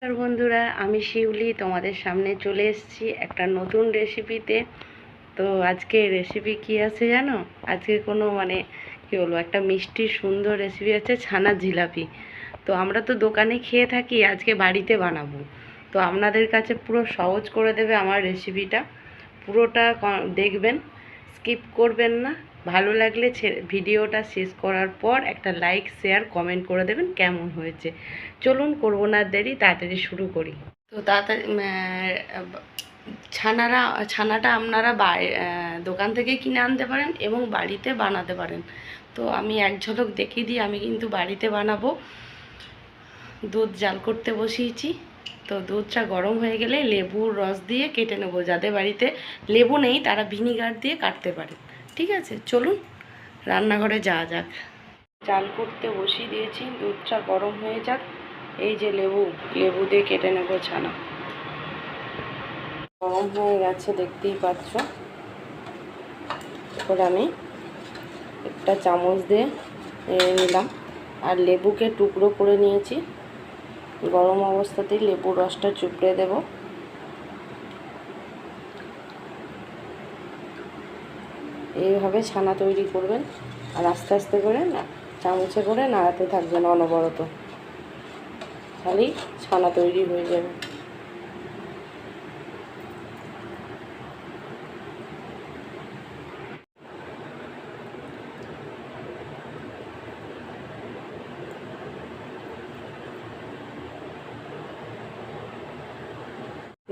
নমস্কার বন্ধুরা, আমি শিউলি তোমাদের সামনে চলে এসেছি একটা নতুন রেসিপিতে। তো আজকে রেসিপি কি আছে জানো? আজকে কোনো কি বলবো, একটা মিষ্টি সুন্দর রেসিপি আছে, ছানার জিলাপি। তো আমরা তো দোকানে খেয়ে থাকি, আজকে বাড়িতে বানাবো। তো আপনাদের কাছে পুরো সহজ করে দেবে আমার রেসিপিটা। পুরোটা দেখবেন, স্কিপ করবেন না। ভালো লাগলে ভিডিওটা শেষ করার পর একটা লাইক, শেয়ার, কমেন্ট করে দেবেন কেমন হয়েছে। চলুন, করবো না দেরি, তাড়াতাড়ি শুরু করি। তো তাড়াতাড়ি ছানাটা আপনারা দোকান থেকে কিনে আনতে পারেন এবং বাড়িতে বানাতে পারেন। তো আমি এক ঝলক দেখিয়ে দিই, আমি কিন্তু বাড়িতে বানাবো। দুধ জাল করতে বসিয়েছি। তো দুধটা গরম হয়ে গেলে লেবুর রস দিয়ে কেটে নেব। যাদের বাড়িতে লেবু নেই তারা ভিনিগার দিয়ে কাটতে পারে। ঠিক আছে, চলুন রান্নাঘরে যাওয়া যাক। জাল করতে বসিয়ে দিয়েছি, দুধটা গরম হয়ে যাক। এই যে লেবু দিয়ে কেটে নেব ছানা। গরম হয়ে গেছে, দেখতেই পাচ্ছ। এরপর আমি একটা চামচ দিয়ে নিলাম, আর লেবুকে টুকরো করে নিয়েছি। গরম অবস্থাতেই লেবুর রসটা চুপড়ে দেব। এইভাবে ছানা তৈরি করবেন, আর আস্তে আস্তে করে চামচে করে নাড়াতে থাকবেন অনবরত, তাহলেই ছানা তৈরি হয়ে যাবে।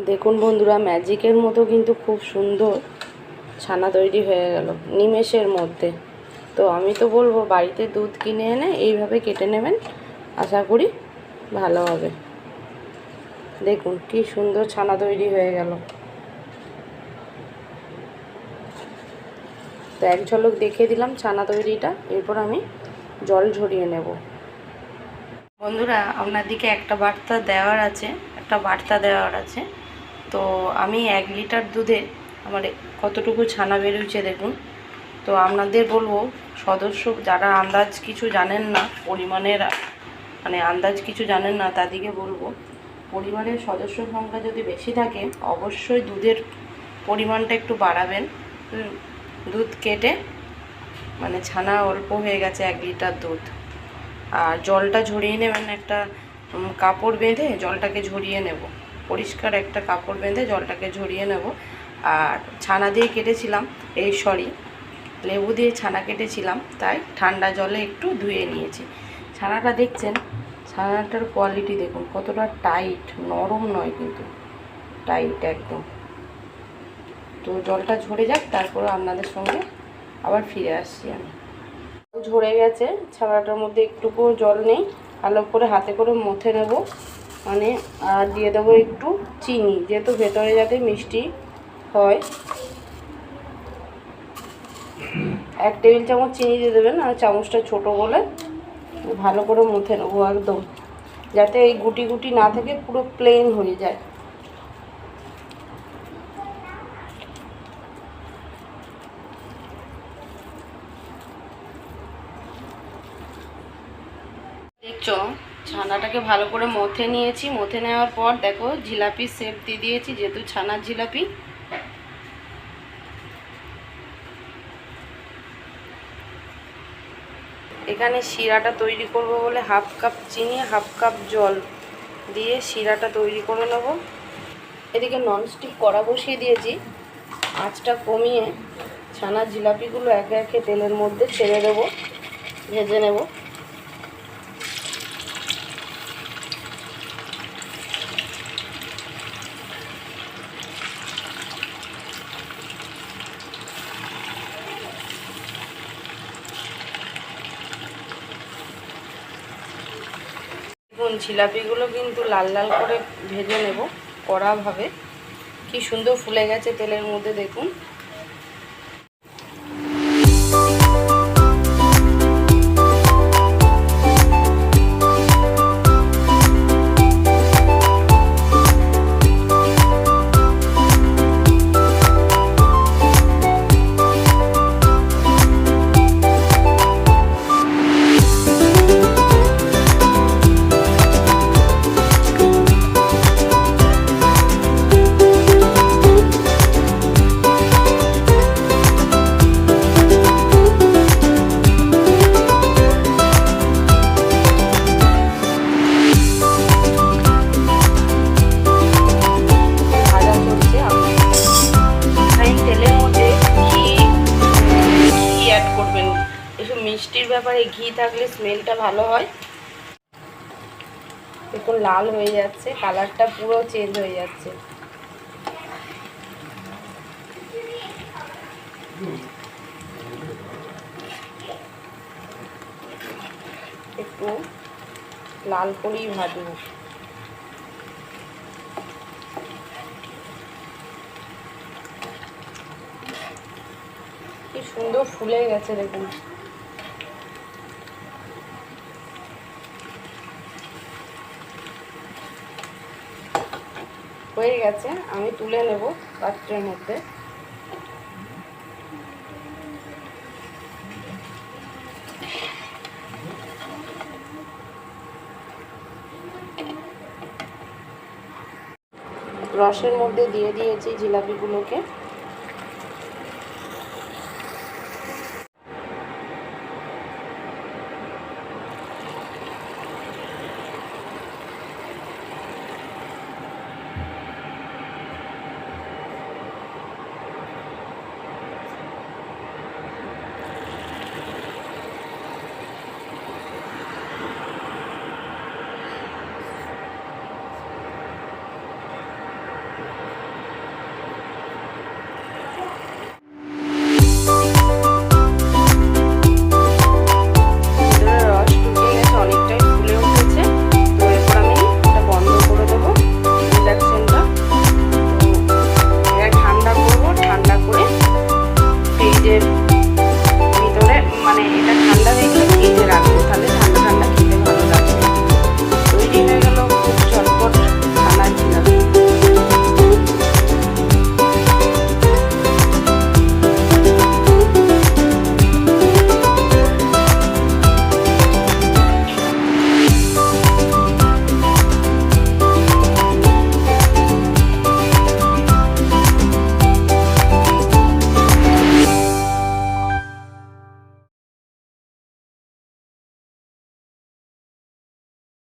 দেখুন বন্ধুরা, ম্যাজিকের মতো কিন্তু খুব সুন্দর ছানা তৈরি হয়ে গেল নিমেষের মধ্যে। তো আমি তো বলবো বাড়িতে দুধ কিনে এনে এইভাবে কেটে নেবেন, আশা করি ভালো হবে। দেখুন কি সুন্দর ছানা তৈরি হয়ে গেল। তো এক ঝলক দেখিয়ে দিলাম ছানা তৈরিটা। এরপর আমি জল ঝরিয়ে নেব। বন্ধুরা, আপনাদেরকে একটা বার্তা দেওয়ার আছে। তো আমি 1 লিটার দুধে আমার কতটুকু ছানা বেরোচ্ছে দেখুন। তো আপনাদের বলবো, সদস্য যারা আন্দাজ কিছু জানেন না, পরিমাণের আন্দাজ কিছু জানেন না, তাদেরকে বলবো পরিমাণের সদস্য সংখ্যা যদি বেশি থাকে অবশ্যই দুধের পরিমাণটা একটু বাড়াবেন। দুধ কেটে ছানা অল্প হয়ে গেছে 1 লিটার দুধ, আর জলটা ঝরিয়ে নেবেন। একটা কাপড় বেঁধে জলটাকে ঝরিয়ে নেব, পরিষ্কার একটা কাপড় বেঁধে জলটাকে ঝরিয়ে নেব। আর ছানা দিয়ে কেটেছিলাম, লেবু দিয়ে ছানা কেটেছিলাম, তাই ঠান্ডা জলে একটু ধুয়ে নিয়েছি। ছানাটা দেখছেন, ছানাটার কোয়ালিটি দেখুন কতটা টাইট, নরম নয় কিন্তু টাইট একদম। তো জলটা ঝরে যাক, তারপরে আপনাদের সঙ্গে আবার ফিরে আসছি আমি। ঝরে গেছে, ছানাটার মধ্যে একটুকু জল নেই। ভালো করে হাতে করে মথে নেব, আর দিয়ে দেবো একটু চিনি, যেহেতু ভেতরে যাতে মিষ্টি হয়। 1 টেবিল চামচ চিনি দিয়ে দেবেন, আর চামচটা ছোট বলে ভালো করে মথে নেবো একদম, যাতে এই গুটি গুটি না থেকে পুরো প্লেন হয়ে যায়। দেখছো, ছানাটাকে ভালো করে মথে নিয়েছি। মথে নেওয়ার পর দেখো জিলাপির শেপ দিয়ে দিয়েছি, যেহেতু ছানার জিলাপি। এখানে শিরাটা তৈরি করব বলে 1/2 কাপ চিনি, 1/2 কাপ জল দিয়ে শিরাটা তৈরি করে নেব। এদিকে ননস্টিক কড়া বসিয়ে দিয়েছি, আঁচটা কমিয়ে ছানার জিলাপিগুলো একে একে তেলের মধ্যে ছেড়ে দেবো, ভেজে নেব। দেখুন জিলাপিগুলো কিন্তু লাল লাল করে ভেজে নেব কড়াভাবে। কি সুন্দর ফুলে গেছে তেলের মধ্যে দেখুন। থাকলে স্মেলটা ভালো হয়। দেখুন লাল হয়ে যাচ্ছে, কালারটা পুরো চেঞ্জ হয়ে যাচ্ছে। একটু লাল করেই ভাজবো। কি সুন্দর ফুলে গেছে দেখুন। হয়ে গেছে, আমি তুলে নেব পাত্রের মধ্যে। রসের মধ্যে দিয়ে দিয়েছি জিলাপিগুলোকে। ভিতরে মানে এটা ঠান্ডা হয়ে গেলে ফ্রিজে রাখবো।